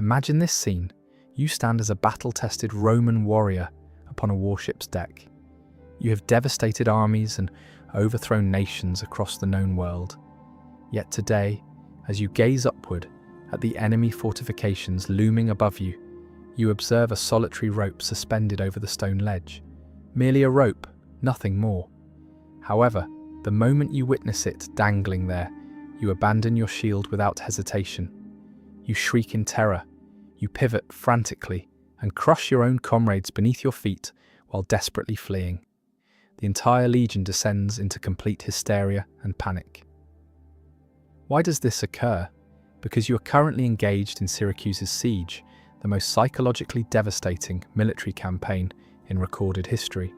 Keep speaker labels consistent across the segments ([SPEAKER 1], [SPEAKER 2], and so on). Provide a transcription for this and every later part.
[SPEAKER 1] Imagine this scene. You stand as a battle-tested Roman warrior upon a warship's deck. You have devastated armies and overthrown nations across the known world. Yet today, as you gaze upward at the enemy fortifications looming above you, you observe a solitary rope suspended over the stone ledge. Merely a rope, nothing more. However, the moment you witness it dangling there, you abandon your shield without hesitation. You shriek in terror, you pivot frantically, and crush your own comrades beneath your feet while desperately fleeing. The entire legion descends into complete hysteria and panic. Why does this occur? Because you are currently engaged in Syracuse's siege, the most psychologically devastating military campaign in recorded history.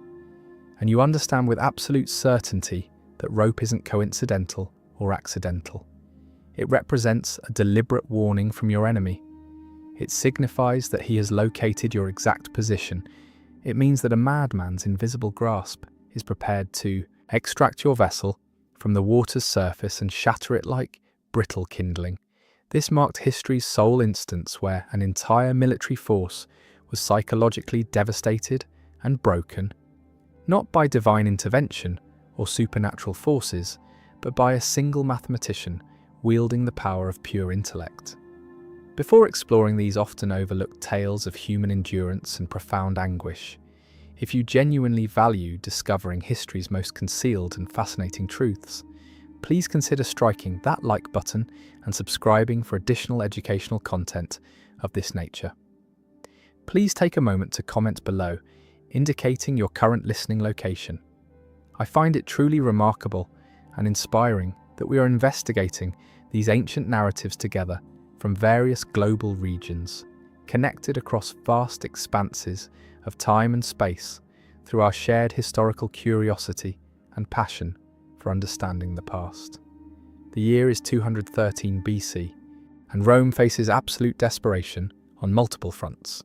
[SPEAKER 1] And you understand with absolute certainty that rope isn't coincidental or accidental. It represents a deliberate warning from your enemy. It signifies that he has located your exact position. It means that a madman's invisible grasp is prepared to extract your vessel from the water's surface and shatter it like brittle kindling. This marked history's sole instance where an entire military force was psychologically devastated and broken, not by divine intervention or supernatural forces, but by a single mathematician wielding the power of pure intellect. Before exploring these often overlooked tales of human endurance and profound anguish, if you genuinely value discovering history's most concealed and fascinating truths, please consider striking that like button and subscribing for additional educational content of this nature. Please take a moment to comment below, indicating your current listening location. I find it truly remarkable and inspiring that we are investigating these ancient narratives together from various global regions, connected across vast expanses of time and space through our shared historical curiosity and passion for understanding the past. The year is 213 BC, and Rome faces absolute desperation on multiple fronts.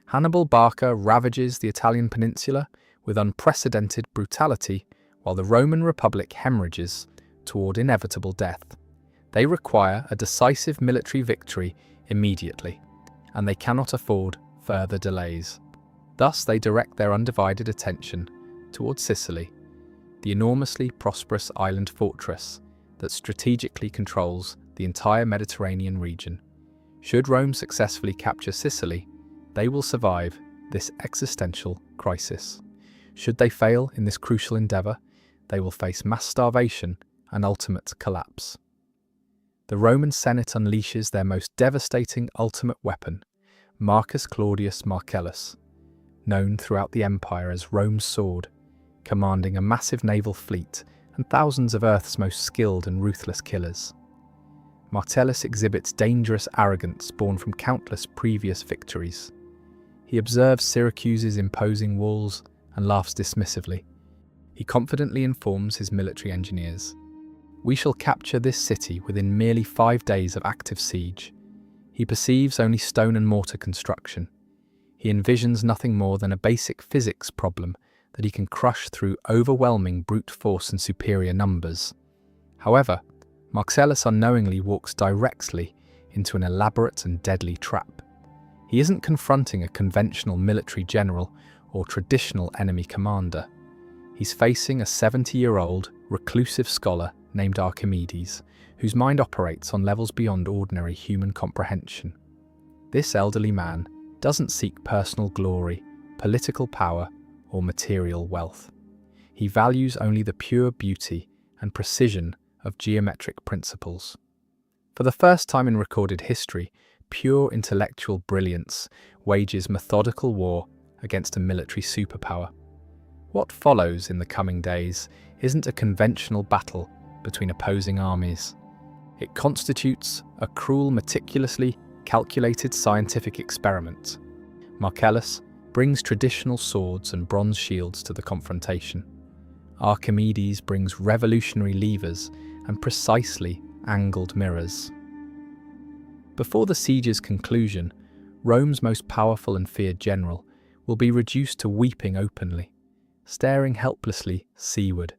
[SPEAKER 1] Hannibal Barca ravages the Italian peninsula with unprecedented brutality, while the Roman Republic hemorrhages toward inevitable death. They require a decisive military victory immediately, and they cannot afford further delays. Thus, they direct their undivided attention towards Sicily, the enormously prosperous island fortress that strategically controls the entire Mediterranean region. Should Rome successfully capture Sicily, they will survive this existential crisis. Should they fail in this crucial endeavour, they will face mass starvation and ultimate collapse. The Roman Senate unleashes their most devastating ultimate weapon, Marcus Claudius Marcellus, known throughout the empire as Rome's sword, commanding a massive naval fleet and thousands of Earth's most skilled and ruthless killers. Marcellus exhibits dangerous arrogance born from countless previous victories. He observes Syracuse's imposing walls and laughs dismissively. He confidently informs his military engineers, "We shall capture this city within merely 5 days of active siege." He perceives only stone and mortar construction. He envisions nothing more than a basic physics problem that he can crush through overwhelming brute force and superior numbers. However, Marcellus unknowingly walks directly into an elaborate and deadly trap. He isn't confronting a conventional military general or traditional enemy commander. He's facing a 70-year-old reclusive scholar named Archimedes, whose mind operates on levels beyond ordinary human comprehension. This elderly man doesn't seek personal glory, political power, or material wealth. He values only the pure beauty and precision of geometric principles. For the first time in recorded history, pure intellectual brilliance wages methodical war against a military superpower. What follows in the coming days isn't a conventional battle between opposing armies. It constitutes a cruel, meticulously calculated scientific experiment. Marcellus brings traditional swords and bronze shields to the confrontation. Archimedes brings revolutionary levers and precisely angled mirrors. Before the siege's conclusion, Rome's most powerful and feared general will be reduced to weeping openly, staring helplessly seaward,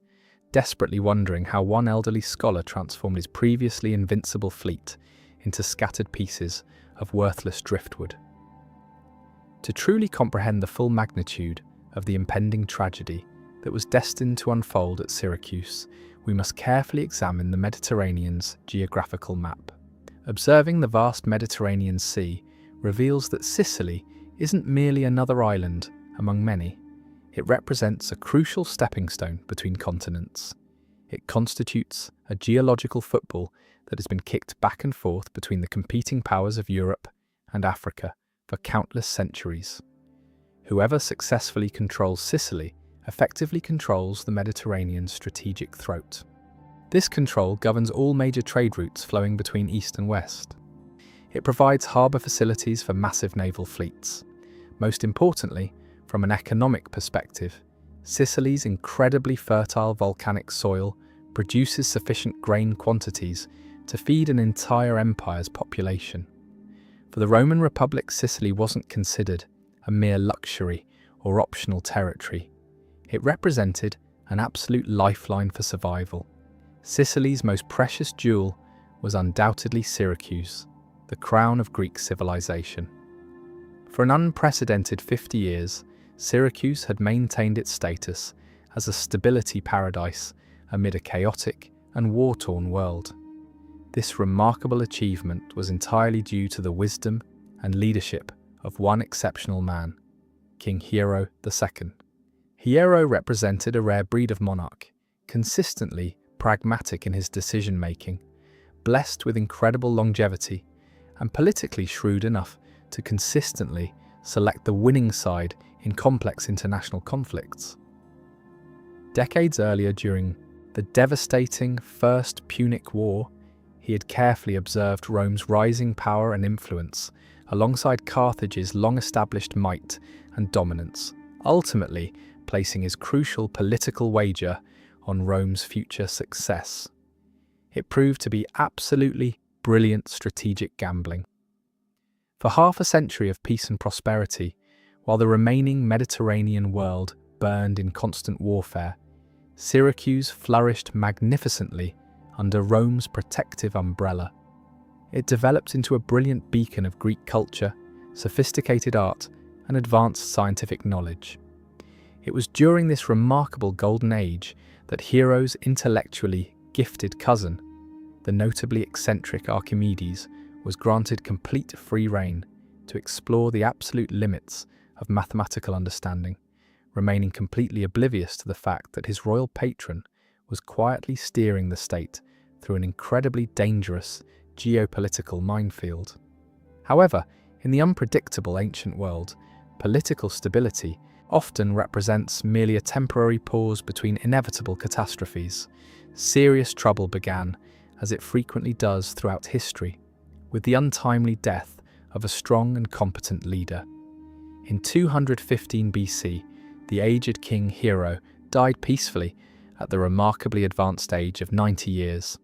[SPEAKER 1] desperately wondering how one elderly scholar transformed his previously invincible fleet into scattered pieces of worthless driftwood. To truly comprehend the full magnitude of the impending tragedy that was destined to unfold at Syracuse, we must carefully examine the Mediterranean's geographical map. Observing the vast Mediterranean Sea reveals that Sicily isn't merely another island among many. It represents a crucial stepping stone between continents. It constitutes a geological football that has been kicked back and forth between the competing powers of Europe and Africa for countless centuries. Whoever successfully controls Sicily effectively controls the Mediterranean's strategic throat. This control governs all major trade routes flowing between east and west. It provides harbour facilities for massive naval fleets. Most importantly, from an economic perspective, Sicily's incredibly fertile volcanic soil produces sufficient grain quantities to feed an entire empire's population. For the Roman Republic, Sicily wasn't considered a mere luxury or optional territory. It represented an absolute lifeline for survival. Sicily's most precious jewel was undoubtedly Syracuse, the crown of Greek civilization. For an unprecedented 50 years, Syracuse had maintained its status as a stability paradise amid a chaotic and war-torn world. This remarkable achievement was entirely due to the wisdom and leadership of one exceptional man, King Hiero II. Hiero represented a rare breed of monarch, consistently pragmatic in his decision-making, blessed with incredible longevity, and politically shrewd enough to consistently select the winning side in complex international conflicts. Decades earlier, during the devastating First Punic War, he had carefully observed Rome's rising power and influence alongside Carthage's long-established might and dominance, ultimately placing his crucial political wager on Rome's future success. It proved to be absolutely brilliant strategic gambling. For half a century of peace and prosperity, while the remaining Mediterranean world burned in constant warfare, Syracuse flourished magnificently under Rome's protective umbrella. It developed into a brilliant beacon of Greek culture, sophisticated art, and advanced scientific knowledge. It was during this remarkable golden age that Hiero's intellectually gifted cousin, the notably eccentric Archimedes, was granted complete free rein to explore the absolute limits of mathematical understanding, remaining completely oblivious to the fact that his royal patron was quietly steering the state through an incredibly dangerous geopolitical minefield. However, in the unpredictable ancient world, political stability often represents merely a temporary pause between inevitable catastrophes. Serious trouble began, as it frequently does throughout history, with the untimely death of a strong and competent leader. In 215 BC, the aged King Hiero died peacefully at the remarkably advanced age of 90 years.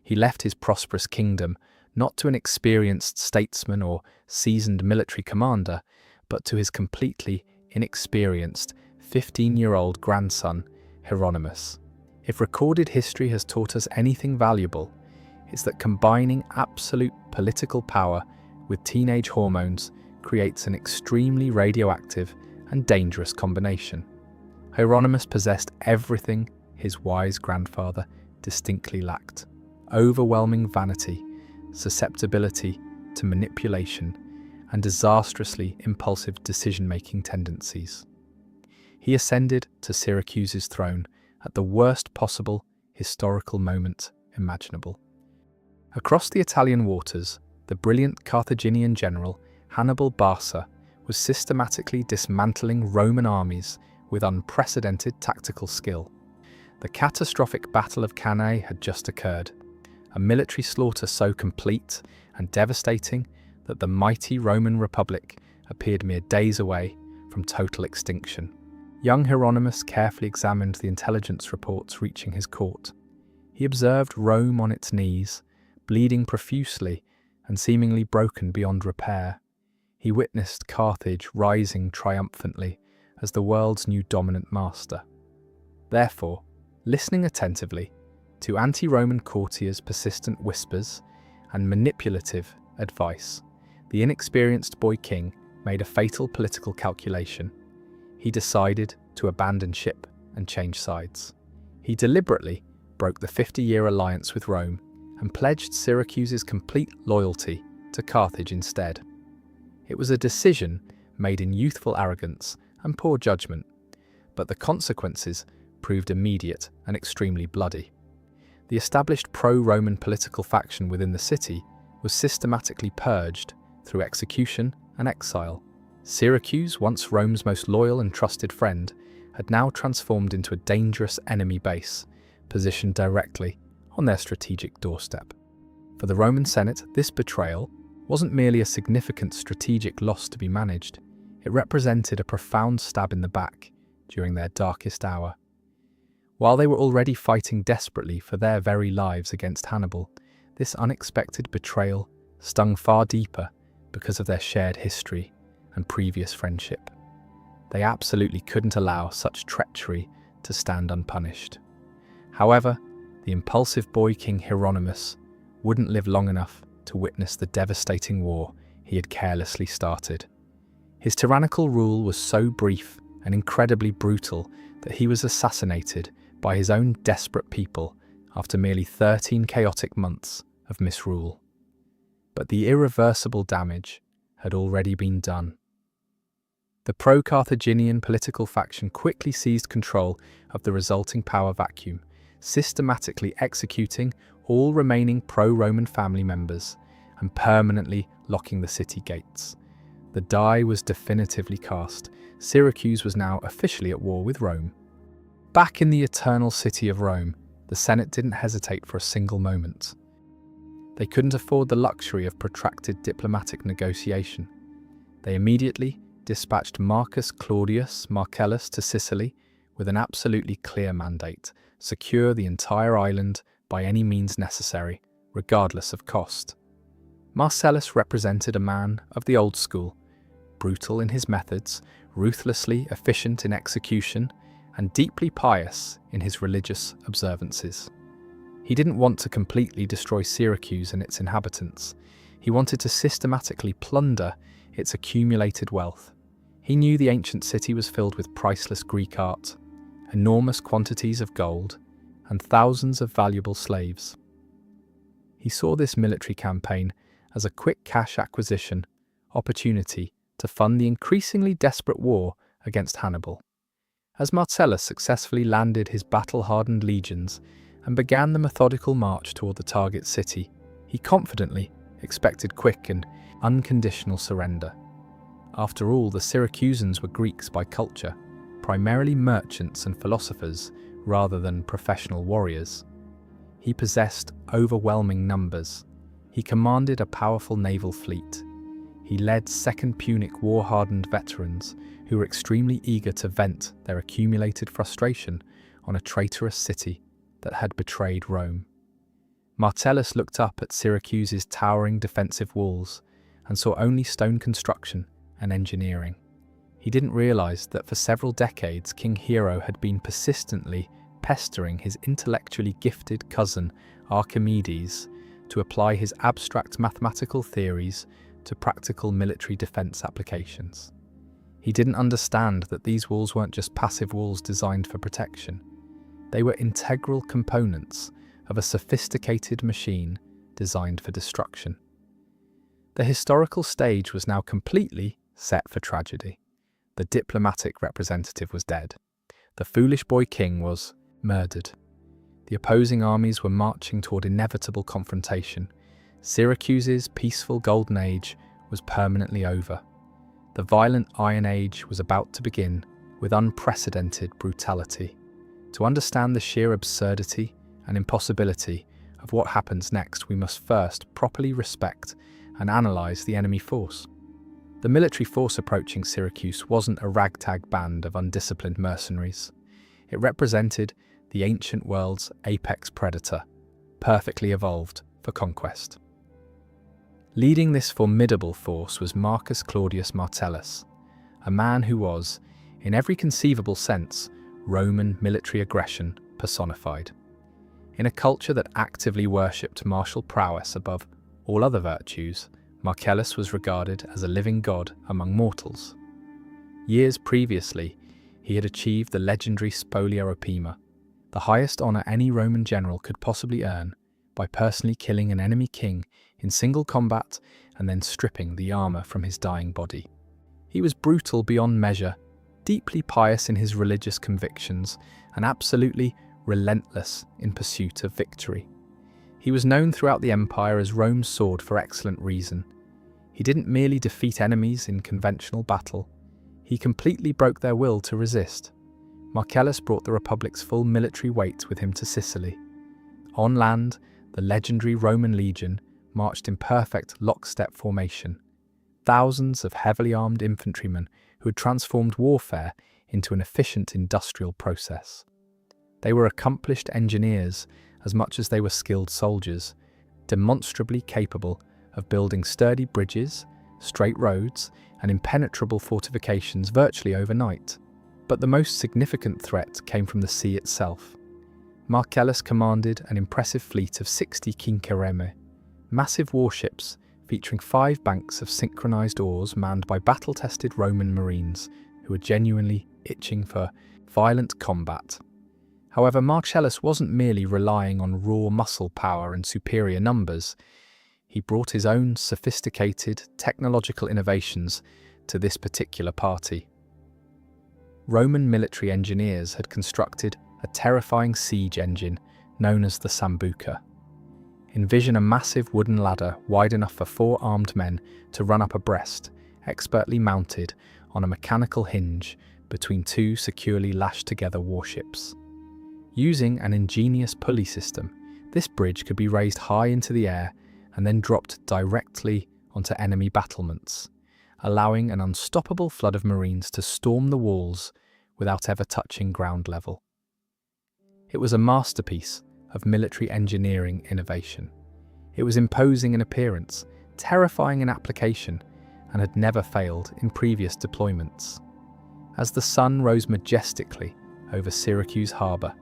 [SPEAKER 1] He left his prosperous kingdom not to an experienced statesman or seasoned military commander, but to his completely inexperienced 15-year-old grandson, Hieronymus. If recorded history has taught us anything valuable, it's that combining absolute political power with teenage hormones creates an extremely radioactive and dangerous combination. Hieronymus possessed everything his wise grandfather distinctly lacked: overwhelming vanity, susceptibility to manipulation, and disastrously impulsive decision-making tendencies. He ascended to Syracuse's throne at the worst possible historical moment imaginable. Across the Italian waters, the brilliant Carthaginian general Hannibal Barca was systematically dismantling Roman armies with unprecedented tactical skill. The catastrophic Battle of Cannae had just occurred, a military slaughter so complete and devastating that the mighty Roman Republic appeared mere days away from total extinction. Young Hieronymus carefully examined the intelligence reports reaching his court. He observed Rome on its knees, bleeding profusely and seemingly broken beyond repair. He witnessed Carthage rising triumphantly as the world's new dominant master. Therefore, listening attentively to anti-Roman courtiers' persistent whispers and manipulative advice, the inexperienced boy king made a fatal political calculation. He decided to abandon ship and change sides. He deliberately broke the 50-year alliance with Rome and pledged Syracuse's complete loyalty to Carthage instead. It was a decision made in youthful arrogance and poor judgment, but the consequences proved immediate and extremely bloody. The established pro-Roman political faction within the city was systematically purged through execution and exile. Syracuse, once Rome's most loyal and trusted friend, had now transformed into a dangerous enemy base, positioned directly on their strategic doorstep. For the Roman Senate, this betrayal wasn't merely a significant strategic loss to be managed, it represented a profound stab in the back during their darkest hour. While they were already fighting desperately for their very lives against Hannibal, this unexpected betrayal stung far deeper because of their shared history and previous friendship. They absolutely couldn't allow such treachery to stand unpunished. However, the impulsive boy king Hieronymus wouldn't live long enough to witness the devastating war he had carelessly started. His tyrannical rule was so brief and incredibly brutal that he was assassinated by his own desperate people after merely 13 chaotic months of misrule. But the irreversible damage had already been done. The pro-Carthaginian political faction quickly seized control of the resulting power vacuum, systematically executing all remaining pro-Roman family members and permanently locking the city gates. The die was definitively cast. Syracuse was now officially at war with Rome. Back in the eternal city of Rome, the Senate didn't hesitate for a single moment. They couldn't afford the luxury of protracted diplomatic negotiation. They immediately dispatched Marcus Claudius Marcellus to Sicily with an absolutely clear mandate: secure the entire island by any means necessary, regardless of cost. Marcellus represented a man of the old school, brutal in his methods, ruthlessly efficient in execution, and deeply pious in his religious observances. He didn't want to completely destroy Syracuse and its inhabitants. He wanted to systematically plunder its accumulated wealth. He knew the ancient city was filled with priceless Greek art, enormous quantities of gold, and thousands of valuable slaves. He saw this military campaign as a quick cash acquisition opportunity to fund the increasingly desperate war against Hannibal. As Marcellus successfully landed his battle-hardened legions and began the methodical march toward the target city, he confidently expected quick and unconditional surrender. After all, the Syracusans were Greeks by culture, primarily merchants and philosophers rather than professional warriors. He possessed overwhelming numbers. He commanded a powerful naval fleet. He led Second Punic war-hardened veterans who were extremely eager to vent their accumulated frustration on a traitorous city that had betrayed Rome. Marcellus looked up at Syracuse's towering defensive walls and saw only stone construction and engineering. He didn't realize that for several decades King Hero had been persistently pestering his intellectually gifted cousin Archimedes to apply his abstract mathematical theories to practical military defense applications. He didn't understand that these walls weren't just passive walls designed for protection. They were integral components of a sophisticated machine designed for destruction. The historical stage was now completely set for tragedy. The diplomatic representative was dead. The foolish boy king was murdered. The opposing armies were marching toward inevitable confrontation. Syracuse's peaceful golden age was permanently over. The violent Iron Age was about to begin with unprecedented brutality. To understand the sheer absurdity and impossibility of what happens next, we must first properly respect and analyze the enemy force. The military force approaching Syracuse wasn't a ragtag band of undisciplined mercenaries. It represented the ancient world's apex predator, perfectly evolved for conquest. Leading this formidable force was Marcus Claudius Marcellus, a man who was, in every conceivable sense, Roman military aggression personified. In a culture that actively worshipped martial prowess above all other virtues, Marcellus was regarded as a living god among mortals. Years previously, he had achieved the legendary Spolio Opima, the highest honour any Roman general could possibly earn, by personally killing an enemy king in single combat and then stripping the armour from his dying body. He was brutal beyond measure, deeply pious in his religious convictions, and absolutely relentless in pursuit of victory. He was known throughout the empire as Rome's sword for excellent reason. He didn't merely defeat enemies in conventional battle, he completely broke their will to resist. Marcellus brought the Republic's full military weight with him to Sicily. On land, the legendary Roman legion marched in perfect lockstep formation. Thousands of heavily armed infantrymen who had transformed warfare into an efficient industrial process. They were accomplished engineers as much as they were skilled soldiers, demonstrably capable of building sturdy bridges, straight roads, and impenetrable fortifications virtually overnight. But the most significant threat came from the sea itself. Marcellus commanded an impressive fleet of 60 quinquereme, massive warships featuring 5 banks of synchronized oars manned by battle-tested Roman marines who were genuinely itching for violent combat. However, Marcellus wasn't merely relying on raw muscle power and superior numbers. He brought his own sophisticated technological innovations to this particular party. Roman military engineers had constructed a terrifying siege engine known as the Sambuca. Envision a massive wooden ladder wide enough for 4 armed men to run up abreast, expertly mounted on a mechanical hinge between 2 securely lashed together warships. Using an ingenious pulley system, this bridge could be raised high into the air and then dropped directly onto enemy battlements, allowing an unstoppable flood of marines to storm the walls without ever touching ground level. It was a masterpiece of military engineering innovation. It was imposing in appearance, terrifying in application, and had never failed in previous deployments. As the sun rose majestically over Syracuse harbour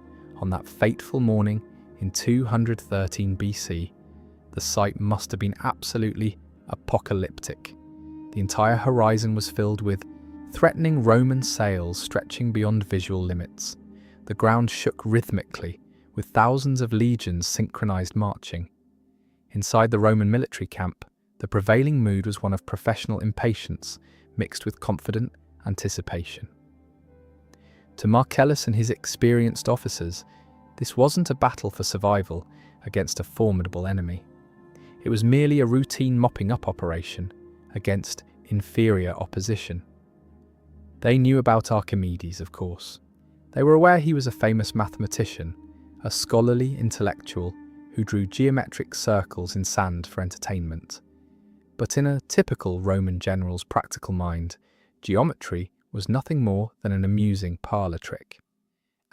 [SPEAKER 1] on that fateful morning in 213 BC, the sight must have been absolutely apocalyptic. The entire horizon was filled with threatening Roman sails stretching beyond visual limits. The ground shook rhythmically, with thousands of legions synchronized marching. Inside the Roman military camp, the prevailing mood was one of professional impatience mixed with confident anticipation. To Marcellus and his experienced officers, this wasn't a battle for survival against a formidable enemy. It was merely a routine mopping-up operation against inferior opposition. They knew about Archimedes, of course. They were aware he was a famous mathematician, a scholarly intellectual who drew geometric circles in sand for entertainment. But in a typical Roman general's practical mind, geometry was nothing more than an amusing parlour trick.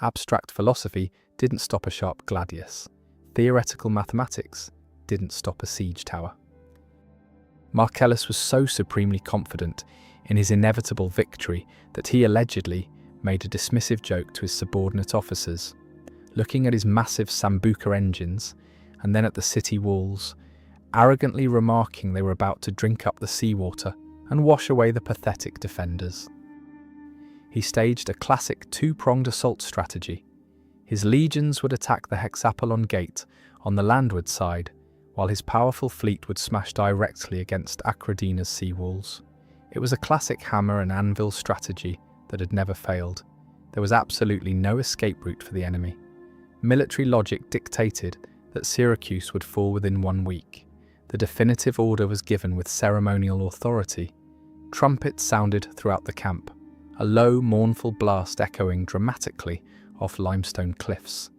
[SPEAKER 1] Abstract philosophy didn't stop a sharp gladius. Theoretical mathematics didn't stop a siege tower. Marcellus was so supremely confident in his inevitable victory that he allegedly made a dismissive joke to his subordinate officers, looking at his massive Sambuca engines and then at the city walls, arrogantly remarking they were about to drink up the seawater and wash away the pathetic defenders. He staged a classic 2-pronged assault strategy. His legions would attack the Hexapolon Gate on the landward side, while his powerful fleet would smash directly against Acradina's sea walls. It was a classic hammer and anvil strategy that had never failed. There was absolutely no escape route for the enemy. Military logic dictated that Syracuse would fall within 1 week. The definitive order was given with ceremonial authority. Trumpets sounded throughout the camp, a low, mournful blast echoing dramatically off limestone cliffs.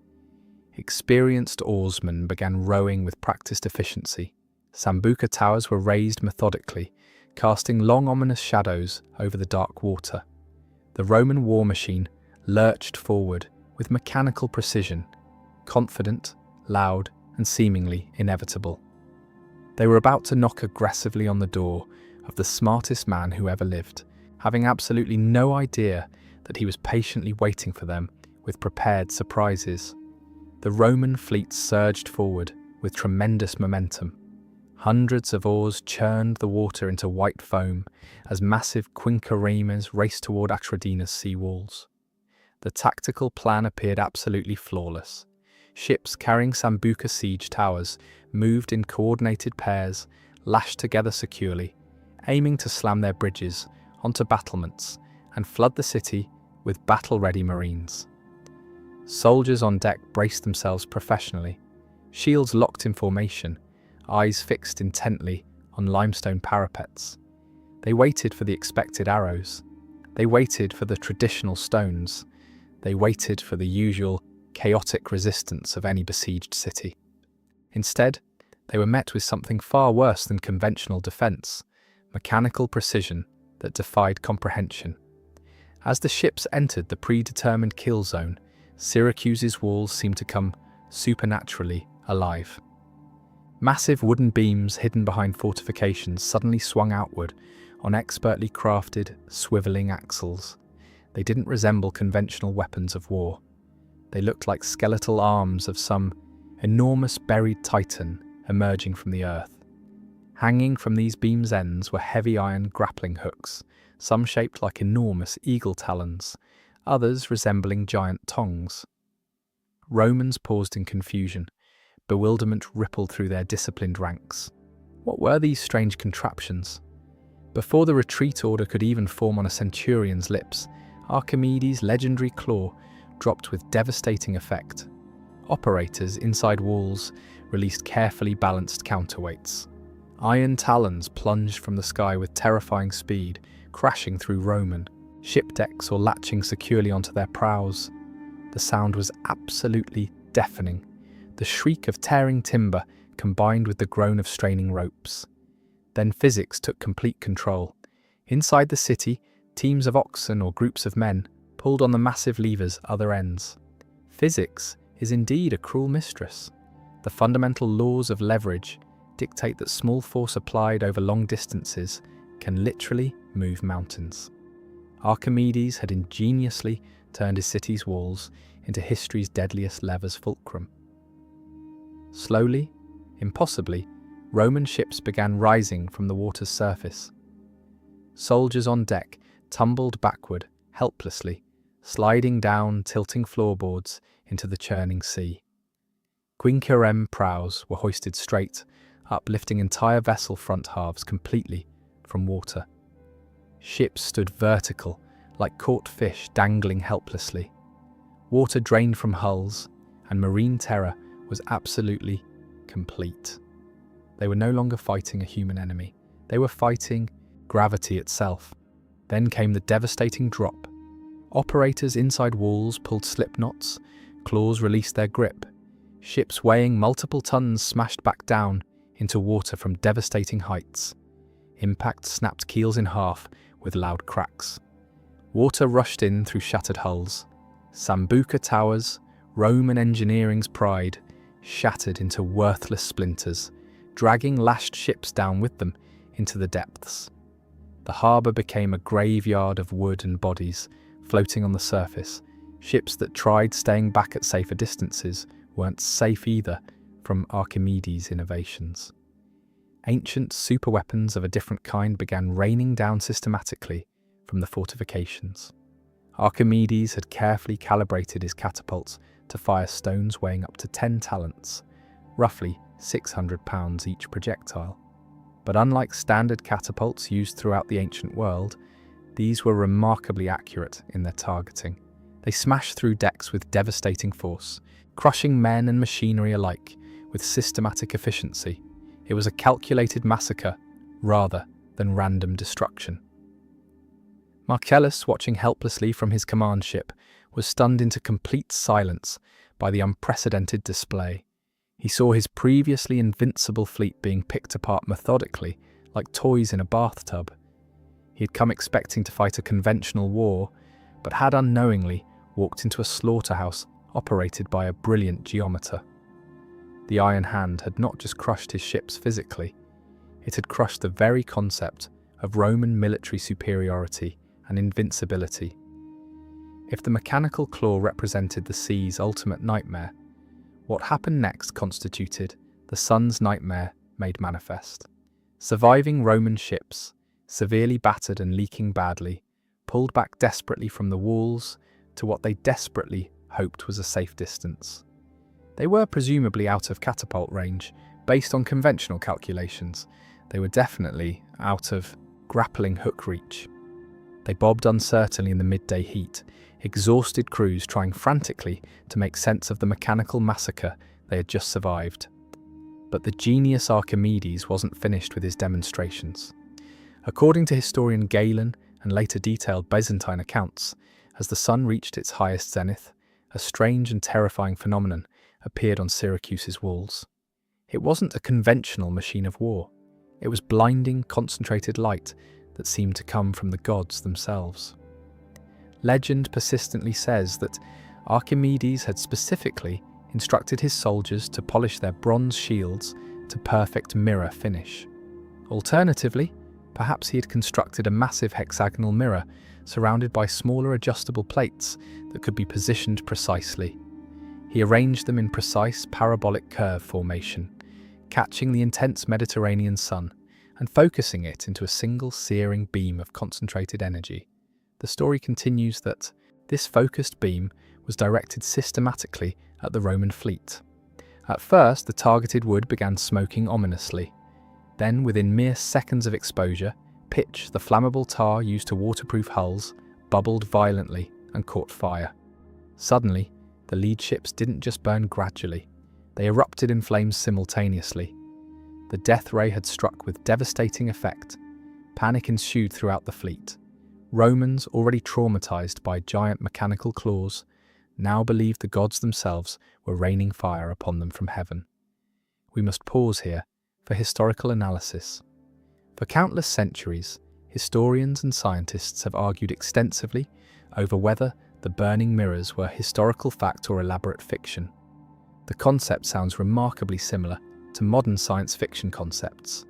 [SPEAKER 1] Experienced oarsmen began rowing with practiced efficiency. Sambuca towers were raised methodically, casting long ominous shadows over the dark water. The Roman war machine lurched forward with mechanical precision, confident, loud, and seemingly inevitable. They were about to knock aggressively on the door of the smartest man who ever lived, having absolutely no idea that he was patiently waiting for them with prepared surprises. The Roman fleet surged forward with tremendous momentum. Hundreds of oars churned the water into white foam as massive quinqueremes raced toward Atradine's sea walls. The tactical plan appeared absolutely flawless. Ships carrying Sambuca siege towers moved in coordinated pairs, lashed together securely, aiming to slam their bridges onto battlements and flood the city with battle-ready marines. Soldiers on deck braced themselves professionally, shields locked in formation, eyes fixed intently on limestone parapets. They waited for the expected arrows. They waited for the traditional stones. They waited for the usual chaotic resistance of any besieged city. Instead, they were met with something far worse than conventional defense, mechanical precision that defied comprehension. As the ships entered the predetermined kill zone, Syracuse's walls seemed to come supernaturally alive. Massive wooden beams hidden behind fortifications suddenly swung outward on expertly crafted, swiveling axles. They didn't resemble conventional weapons of war. They looked like skeletal arms of some enormous buried titan emerging from the earth. Hanging from these beams' ends were heavy iron grappling hooks, some shaped like enormous eagle talons, others resembling giant tongs. Romans paused in confusion. Bewilderment rippled through their disciplined ranks. What were these strange contraptions? Before the retreat order could even form on a centurion's lips, Archimedes' legendary claw dropped with devastating effect. Operators inside walls released carefully balanced counterweights. Iron talons plunged from the sky with terrifying speed, crashing through Roman ship decks or latching securely onto their prows. The sound was absolutely deafening. The shriek of tearing timber combined with the groan of straining ropes. Then physics took complete control. Inside the city, teams of oxen or groups of men pulled on the massive levers' other ends. Physics is indeed a cruel mistress. The fundamental laws of leverage dictate that small force applied over long distances can literally move mountains. Archimedes had ingeniously turned his city's walls into history's deadliest lever's fulcrum. Slowly, impossibly, Roman ships began rising from the water's surface. Soldiers on deck tumbled backward, helplessly, sliding down tilting floorboards into the churning sea. Quinquereme prows were hoisted straight, uplifting entire vessel front halves completely from water. Ships stood vertical, like caught fish dangling helplessly. Water drained from hulls, and marine terror was absolutely complete. They were no longer fighting a human enemy. They were fighting gravity itself. Then came the devastating drop. Operators inside walls pulled slip knots, claws released their grip. Ships weighing multiple tons smashed back down into water from devastating heights. Impact snapped keels in half with loud cracks. Water rushed in through shattered hulls. Sambuca towers, Roman engineering's pride, shattered into worthless splinters, dragging lashed ships down with them into the depths. The harbour became a graveyard of wood and bodies floating on the surface. Ships that tried staying back at safer distances weren't safe either from Archimedes' innovations. Ancient superweapons of a different kind began raining down systematically from the fortifications. Archimedes had carefully calibrated his catapults to fire stones weighing up to 10 talents, roughly 600 pounds each projectile. But unlike standard catapults used throughout the ancient world, these were remarkably accurate in their targeting. They smashed through decks with devastating force, crushing men and machinery alike with systematic efficiency. It was a calculated massacre rather than random destruction. Marcellus, watching helplessly from his command ship, was stunned into complete silence by the unprecedented display. He saw his previously invincible fleet being picked apart methodically, like toys in a bathtub. He had come expecting to fight a conventional war, but had unknowingly walked into a slaughterhouse operated by a brilliant geometer. The Iron Hand had not just crushed his ships physically, it had crushed the very concept of Roman military superiority and invincibility. If the mechanical claw represented the sea's ultimate nightmare, what happened next constituted the sun's nightmare made manifest. Surviving Roman ships, severely battered and leaking badly, pulled back desperately from the walls to what they desperately hoped was a safe distance. They were presumably out of catapult range, based on conventional calculations. They were definitely out of grappling hook reach. They bobbed uncertainly in the midday heat, exhausted crews trying frantically to make sense of the mechanical massacre they had just survived. But the genius Archimedes wasn't finished with his demonstrations. According to historian Galen and later detailed Byzantine accounts, as the sun reached its highest zenith, a strange and terrifying phenomenon appeared on Syracuse's walls. It wasn't a conventional machine of war. It was blinding, concentrated light that seemed to come from the gods themselves. Legend persistently says that Archimedes had specifically instructed his soldiers to polish their bronze shields to perfect mirror finish. Alternatively, perhaps he had constructed a massive hexagonal mirror surrounded by smaller adjustable plates that could be positioned precisely. He arranged them in precise parabolic curve formation, catching the intense Mediterranean sun and focusing it into a single searing beam of concentrated energy. The story continues that this focused beam was directed systematically at the Roman fleet. At first, the targeted wood began smoking ominously. Then, within mere seconds of exposure, pitch, the flammable tar used to waterproof hulls, bubbled violently and caught fire. Suddenly, the lead ships didn't just burn gradually, they erupted in flames simultaneously. The death ray had struck with devastating effect. Panic ensued throughout the fleet. Romans, already traumatized by giant mechanical claws, now believed the gods themselves were raining fire upon them from heaven. We must pause here for historical analysis. For countless centuries, historians and scientists have argued extensively over whether the burning mirrors were historical fact or elaborate fiction. The concept sounds remarkably similar to modern science fiction concepts.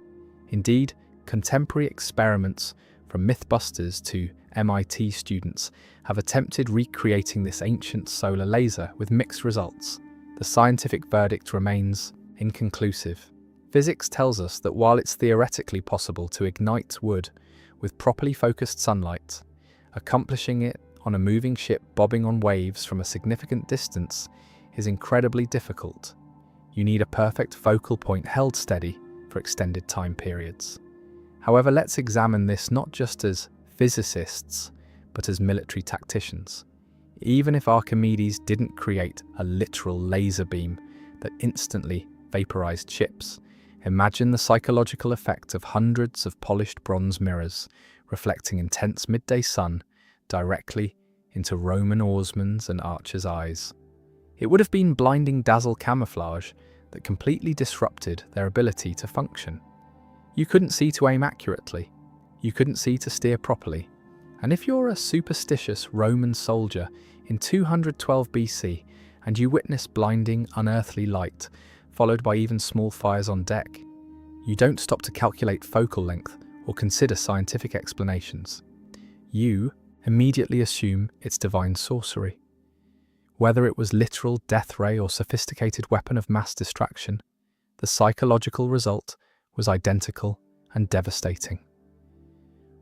[SPEAKER 1] Indeed, contemporary experiments from Mythbusters to MIT students have attempted recreating this ancient solar laser with mixed results. The scientific verdict remains inconclusive. Physics tells us that while it's theoretically possible to ignite wood with properly focused sunlight, accomplishing it on a moving ship bobbing on waves from a significant distance is incredibly difficult. You need a perfect focal point held steady for extended time periods. However, let's examine this not just as physicists, but as military tacticians. Even if Archimedes didn't create a literal laser beam that instantly vaporized ships, imagine the psychological effect of hundreds of polished bronze mirrors reflecting intense midday sun directly into Roman oarsmen's and archers' eyes. It would have been blinding dazzle camouflage that completely disrupted their ability to function. You couldn't see to aim accurately, you couldn't see to steer properly, and if you're a superstitious Roman soldier in 212 BC and you witness blinding, unearthly light, followed by even small fires on deck, you don't stop to calculate focal length or consider scientific explanations. You immediately assume it's divine sorcery. Whether it was literal death ray or sophisticated weapon of mass distraction, the psychological result was identical and devastating.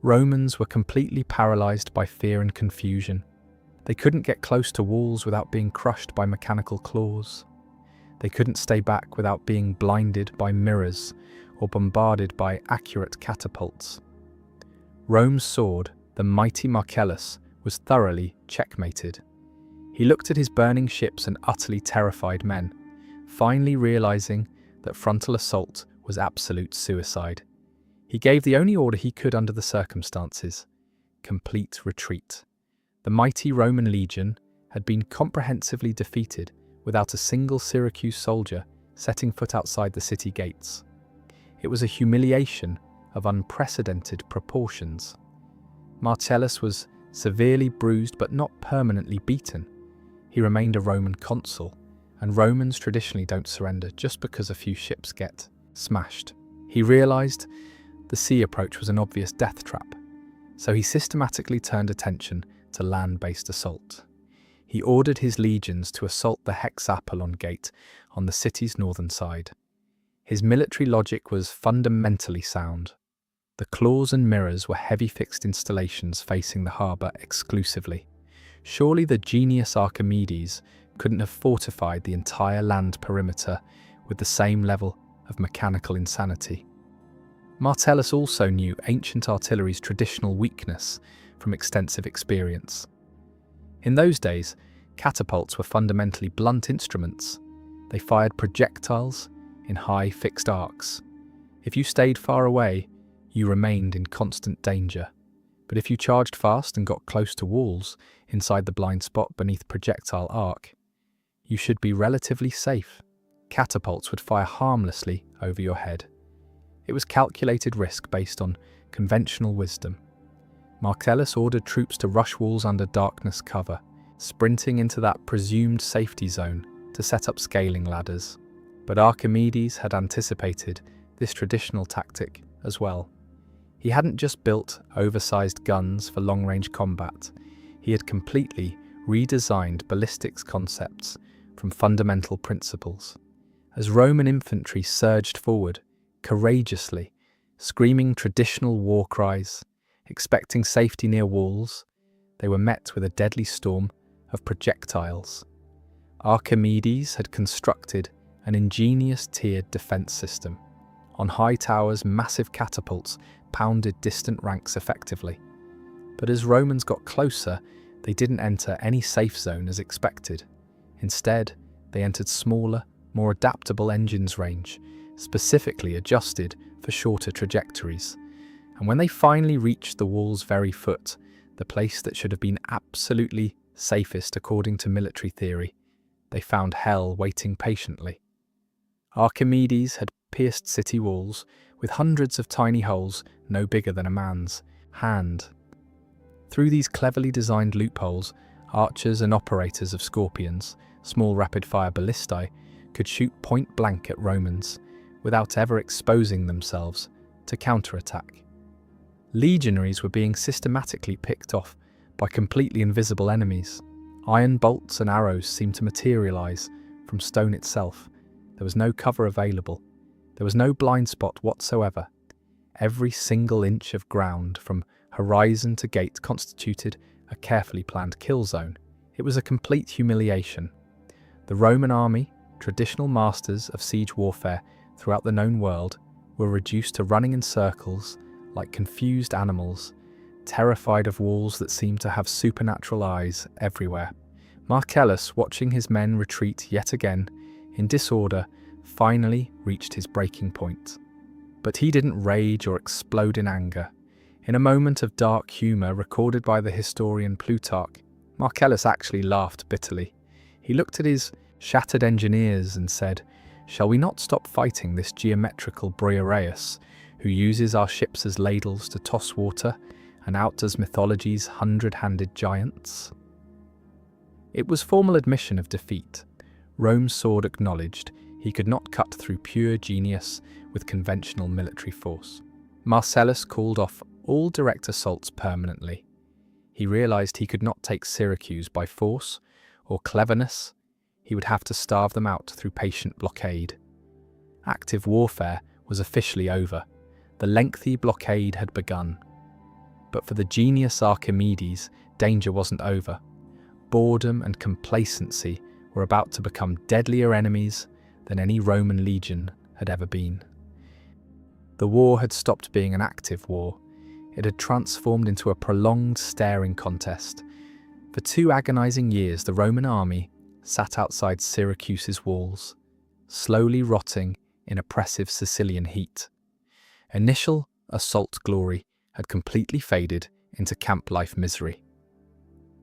[SPEAKER 1] Romans were completely paralyzed by fear and confusion. They couldn't get close to walls without being crushed by mechanical claws. They couldn't stay back without being blinded by mirrors or bombarded by accurate catapults. Rome's sword, the mighty Marcellus, was thoroughly checkmated. He looked at his burning ships and utterly terrified men, finally realizing that frontal assault was absolute suicide. He gave the only order he could under the circumstances: complete retreat. The mighty Roman legion had been comprehensively defeated without a single Syracuse soldier setting foot outside the city gates. It was a humiliation of unprecedented proportions. Marcellus was severely bruised but not permanently beaten. He remained a Roman consul, and Romans traditionally don't surrender just because a few ships get smashed. He realized the sea approach was an obvious death trap, so he systematically turned attention to land-based assault. He ordered his legions to assault the Hexapolon Gate on the city's northern side. His military logic was fundamentally sound. The claws and mirrors were heavy fixed installations facing the harbour exclusively. Surely the genius Archimedes couldn't have fortified the entire land perimeter with the same level of mechanical insanity. Marcellus also knew ancient artillery's traditional weakness from extensive experience. In those days, catapults were fundamentally blunt instruments. They fired projectiles in high fixed arcs. If you stayed far away, you remained in constant danger. But if you charged fast and got close to walls inside the blind spot beneath projectile arc, you should be relatively safe. Catapults would fire harmlessly over your head. It was calculated risk based on conventional wisdom. Marcellus ordered troops to rush walls under darkness cover, sprinting into that presumed safety zone to set up scaling ladders. But Archimedes had anticipated this traditional tactic as well. He hadn't just built oversized guns for long-range combat, he had completely redesigned ballistics concepts from fundamental principles. As Roman infantry surged forward, courageously, screaming traditional war cries, expecting safety near walls, they were met with a deadly storm of projectiles. Archimedes had constructed an ingenious tiered defense system. On high towers, massive catapults pounded distant ranks effectively. But as Romans got closer, they didn't enter any safe zone as expected. Instead, they entered smaller, more adaptable engines range, specifically adjusted for shorter trajectories. And when they finally reached the wall's very foot, the place that should have been absolutely safest according to military theory, they found hell waiting patiently. Archimedes had pierced city walls with hundreds of tiny holes no bigger than a man's hand. Through these cleverly designed loopholes, archers and operators of scorpions, small rapid-fire ballistae, could shoot point-blank at Romans without ever exposing themselves to counterattack. Legionaries were being systematically picked off by completely invisible enemies. Iron bolts and arrows seemed to materialize from stone itself. There was no cover available. There was no blind spot whatsoever. Every single inch of ground from horizon to gate constituted a carefully planned kill zone. It was a complete humiliation. The Roman army, traditional masters of siege warfare throughout the known world, were reduced to running in circles like confused animals, terrified of walls that seemed to have supernatural eyes everywhere. Marcellus, watching his men retreat yet again in disorder, finally reached his breaking point. But he didn't rage or explode in anger. In a moment of dark humour recorded by the historian Plutarch, Marcellus actually laughed bitterly. He looked at his shattered engineers and said, "Shall we not stop fighting this geometrical Briareus, who uses our ships as ladles to toss water and outdoes mythology's hundred-handed giants?" It was formal admission of defeat. Rome's sword acknowledged he could not cut through pure genius with conventional military force. Marcellus called off all direct assaults permanently. He realized he could not take Syracuse by force or cleverness. He would have to starve them out through patient blockade. Active warfare was officially over. The lengthy blockade had begun. But for the genius Archimedes, danger wasn't over. Boredom and complacency were about to become deadlier enemies than any Roman legion had ever been. The war had stopped being an active war. It had transformed into a prolonged staring contest. For 2 agonizing years, the Roman army sat outside Syracuse's walls, slowly rotting in oppressive Sicilian heat. Initial assault glory had completely faded into camp life misery.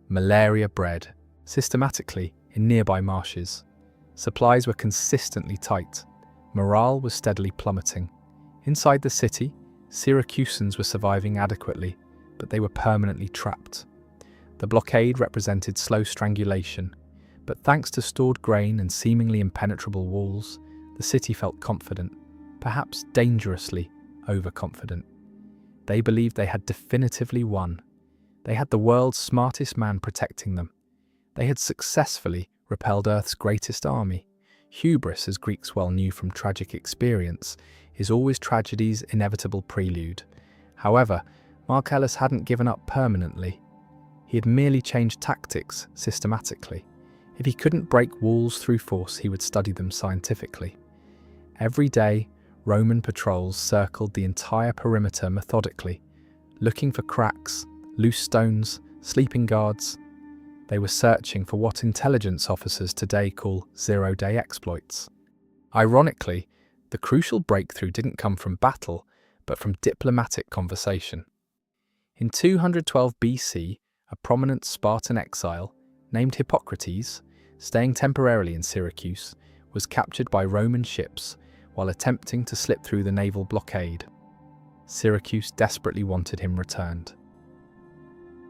[SPEAKER 1] Malaria bred systematically in nearby marshes. Supplies were consistently tight. Morale was steadily plummeting. Inside the city, Syracusans were surviving adequately, but they were permanently trapped. The blockade represented slow strangulation, but thanks to stored grain and seemingly impenetrable walls, the city felt confident, perhaps dangerously overconfident. They believed they had definitively won. They had the world's smartest man protecting them. They had successfully repelled Earth's greatest army. Hubris, as Greeks well knew from tragic experience, is always tragedy's inevitable prelude. However, Marcellus hadn't given up permanently. He had merely changed tactics systematically. If he couldn't break walls through force, he would study them scientifically. Every day, Roman patrols circled the entire perimeter methodically, looking for cracks, loose stones, sleeping guards. They were searching for what intelligence officers today call zero-day exploits. Ironically, the crucial breakthrough didn't come from battle, but from diplomatic conversation. In 212 BC, a prominent Spartan exile, named Hippocrates, staying temporarily in Syracuse, was captured by Roman ships while attempting to slip through the naval blockade. Syracuse desperately wanted him returned.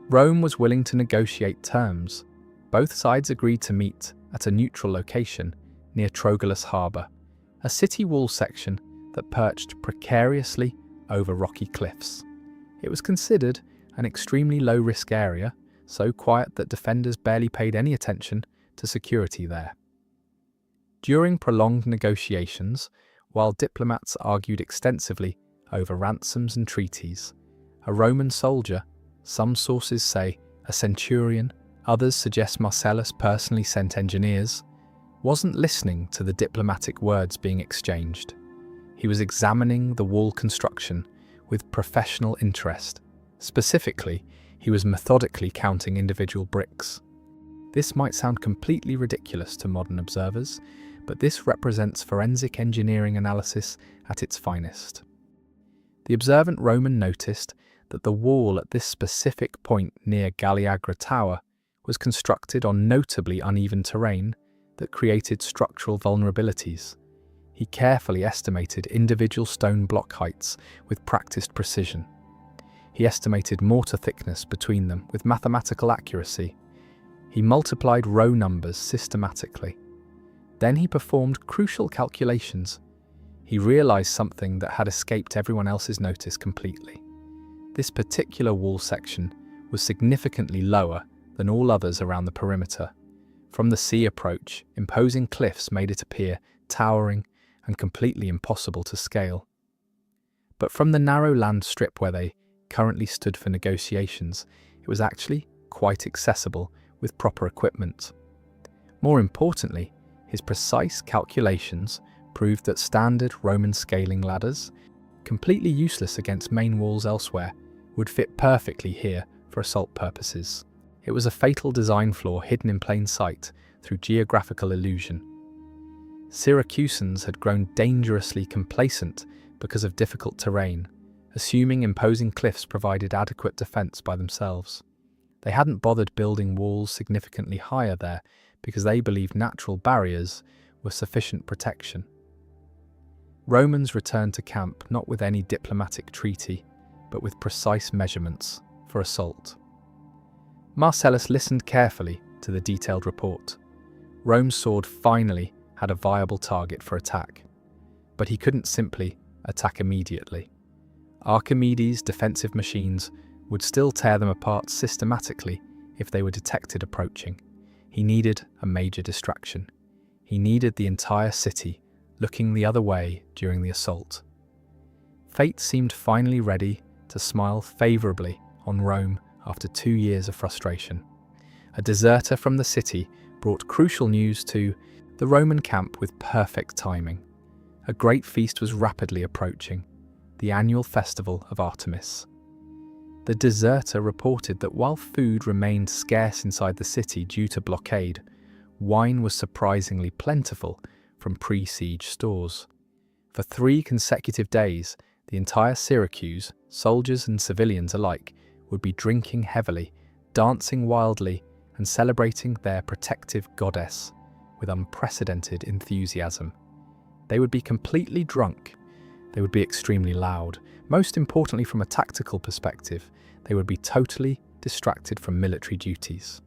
[SPEAKER 1] Rome was willing to negotiate terms. Both sides agreed to meet at a neutral location near Troilus harbour, a city wall section that perched precariously over rocky cliffs. It was considered an extremely low-risk area, so quiet that defenders barely paid any attention to security there. During prolonged negotiations, while diplomats argued extensively over ransoms and treaties, a Roman soldier, some sources say a centurion, others suggest Marcellus personally sent engineers, wasn't listening to the diplomatic words being exchanged. He was examining the wall construction with professional interest. Specifically, he was methodically counting individual bricks. This might sound completely ridiculous to modern observers, but this represents forensic engineering analysis at its finest. The observant Roman noticed that the wall at this specific point near Galliagra Tower was constructed on notably uneven terrain that created structural vulnerabilities. He carefully estimated individual stone block heights with practiced precision. He estimated mortar thickness between them with mathematical accuracy. He multiplied row numbers systematically. Then he performed crucial calculations. He realized something that had escaped everyone else's notice completely. This particular wall section was significantly lower than all others around the perimeter. From the sea approach, imposing cliffs made it appear towering and completely impossible to scale. But from the narrow land strip where they currently stood for negotiations, it was actually quite accessible with proper equipment. More importantly, his precise calculations proved that standard Roman scaling ladders, completely useless against main walls elsewhere, would fit perfectly here for assault purposes. It was a fatal design flaw hidden in plain sight through geographical illusion. Syracusans had grown dangerously complacent because of difficult terrain, assuming imposing cliffs provided adequate defense by themselves. They hadn't bothered building walls significantly higher there because they believed natural barriers were sufficient protection. Romans returned to camp not with any diplomatic treaty, but with precise measurements for assault. Marcellus listened carefully to the detailed report. Rome's sword finally had a viable target for attack, but he couldn't simply attack immediately. Archimedes' defensive machines would still tear them apart systematically if they were detected approaching. He needed a major distraction. He needed the entire city looking the other way during the assault. Fate seemed finally ready to smile favourably on Rome after 2 years of frustration. A deserter from the city brought crucial news to the Roman camp with perfect timing. A great feast was rapidly approaching, the annual festival of Artemis. The deserter reported that while food remained scarce inside the city due to blockade, wine was surprisingly plentiful from pre-siege stores. For 3 consecutive days, the entire Syracuse, soldiers and civilians alike, would be drinking heavily, dancing wildly, and celebrating their protective goddess with unprecedented enthusiasm. They would be completely drunk. They would be extremely loud. Most importantly, from a tactical perspective, they would be totally distracted from military duties.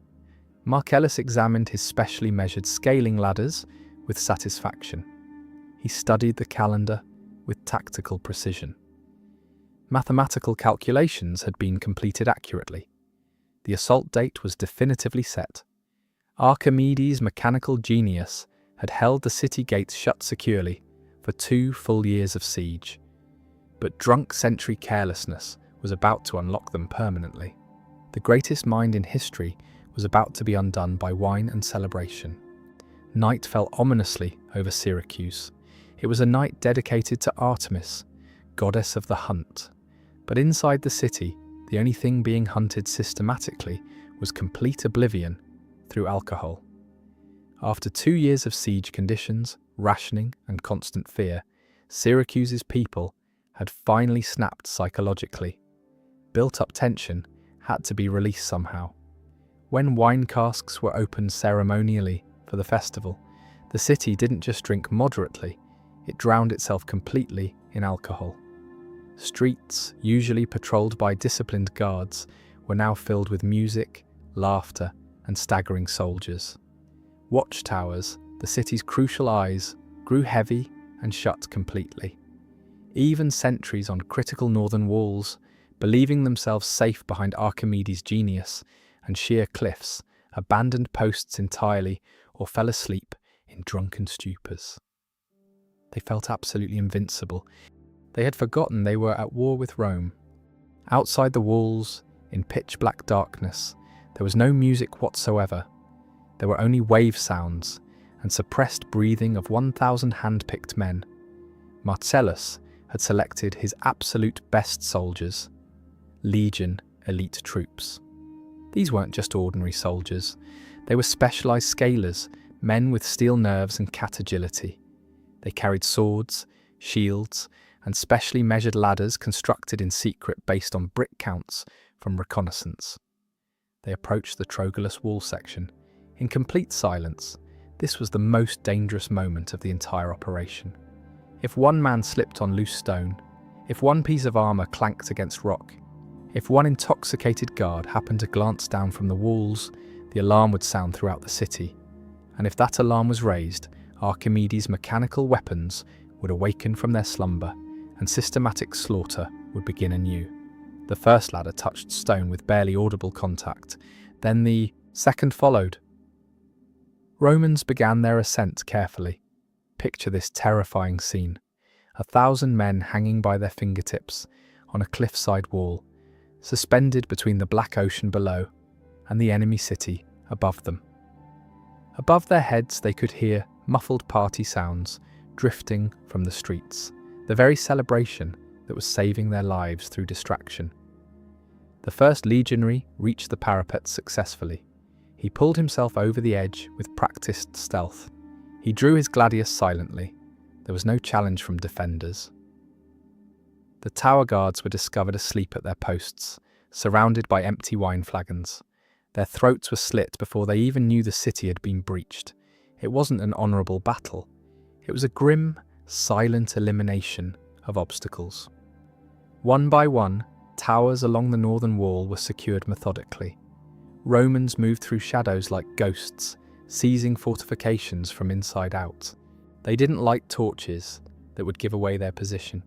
[SPEAKER 1] Marcellus examined his specially measured scaling ladders with satisfaction. He studied the calendar with tactical precision. Mathematical calculations had been completed accurately. The assault date was definitively set. Archimedes' mechanical genius had held the city gates shut securely for 2 full years of siege. But drunk century carelessness was about to unlock them permanently. The greatest mind in history was about to be undone by wine and celebration. Night fell ominously over Syracuse. It was a night dedicated to Artemis, goddess of the hunt. But inside the city, the only thing being hunted systematically was complete oblivion through alcohol. After 2 years of siege conditions, rationing, and constant fear, Syracuse's people had finally snapped psychologically. Built-up tension had to be released somehow. When wine casks were opened ceremonially for the festival, the city didn't just drink moderately, it drowned itself completely in alcohol. Streets, usually patrolled by disciplined guards, were now filled with music, laughter, and staggering soldiers. Watchtowers, the city's crucial eyes, grew heavy and shut completely. Even sentries on critical northern walls, believing themselves safe behind Archimedes' Genius and sheer cliffs, abandoned posts entirely or fell asleep in drunken stupors. They felt absolutely invincible. They had forgotten they were at war with Rome. Outside the walls, in pitch-black darkness, there was no music whatsoever. There were only wave sounds and suppressed breathing of 1,000 hand-picked men. Marcellus had selected his absolute best soldiers, legion elite troops. These weren't just ordinary soldiers. They were specialized scalers, men with steel nerves and cat agility. They carried swords, shields, and specially measured ladders constructed in secret based on brick counts from reconnaissance. They approached the Troglus wall section in complete silence. This was the most dangerous moment of the entire operation. If one man slipped on loose stone, if one piece of armor clanked against rock, if one intoxicated guard happened to glance down from the walls, the alarm would sound throughout the city. And if that alarm was raised, Archimedes' mechanical weapons would awaken from their slumber, and systematic slaughter would begin anew. The first ladder touched stone with barely audible contact. Then the second followed. Romans began their ascent carefully. Picture this terrifying scene. 1,000 men hanging by their fingertips on a cliffside wall, suspended between the black ocean below and the enemy city above them. Above their heads they could hear muffled party sounds drifting from the streets, the very celebration that was saving their lives through distraction. The first legionary reached the parapet successfully. He pulled himself over the edge with practiced stealth. He drew his gladius silently. There was no challenge from defenders. The tower guards were discovered asleep at their posts, surrounded by empty wine flagons. Their throats were slit before they even knew the city had been breached. It wasn't an honourable battle. It was a grim, silent elimination of obstacles. One by one, towers along the northern wall were secured methodically. Romans moved through shadows like ghosts, seizing fortifications from inside out. They didn't light torches that would give away their position.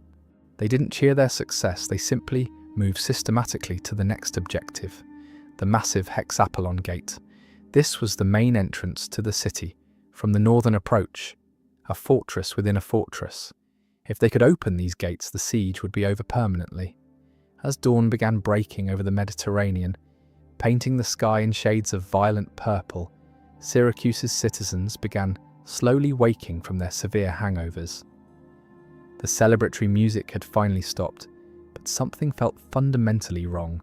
[SPEAKER 1] They didn't cheer their success, they simply moved systematically to the next objective, the massive hexapolon gate. This was the main entrance to the city, from the northern approach, a fortress within a fortress. If they could open these gates, the siege would be over permanently. As dawn began breaking over the Mediterranean, painting the sky in shades of violent purple, Syracuse's citizens began slowly waking from their severe hangovers. The celebratory music had finally stopped, but something felt fundamentally wrong.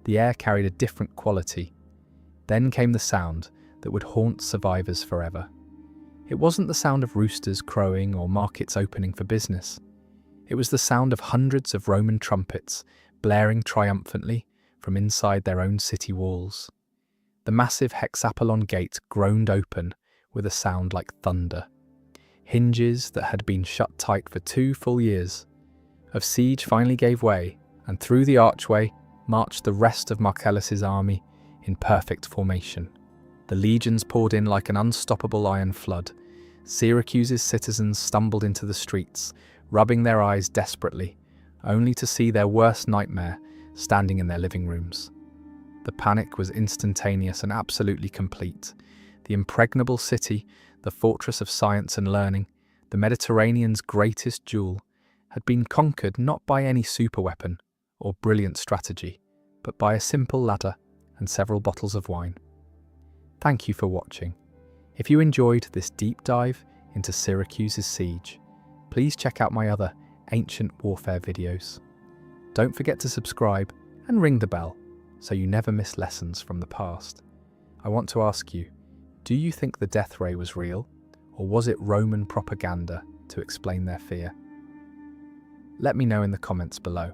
[SPEAKER 1] The air carried a different quality. Then came the sound that would haunt survivors forever. It wasn't the sound of roosters crowing or markets opening for business. It was the sound of hundreds of Roman trumpets blaring triumphantly from inside their own city walls. The massive hexapolon gate groaned open with a sound like thunder. Hinges that had been shut tight for 2 full years of siege finally gave way, and through the archway marched the rest of Marcellus's army in perfect formation. The legions poured in like an unstoppable iron flood. Syracuse's citizens stumbled into the streets, rubbing their eyes desperately, only to see their worst nightmare standing in their living rooms. The panic was instantaneous and absolutely complete. The impregnable city, the the fortress of science and learning, the Mediterranean's greatest jewel, had been conquered not by any superweapon or brilliant strategy, but by a simple ladder and several bottles of wine. Thank you for watching. If you enjoyed this deep dive into Syracuse's siege, please check out my other ancient warfare videos. Don't forget to subscribe and ring the bell so you never miss lessons from the past. I want to ask you, do you think the death ray was real, or was it Roman propaganda to explain their fear? Let me know in the comments below.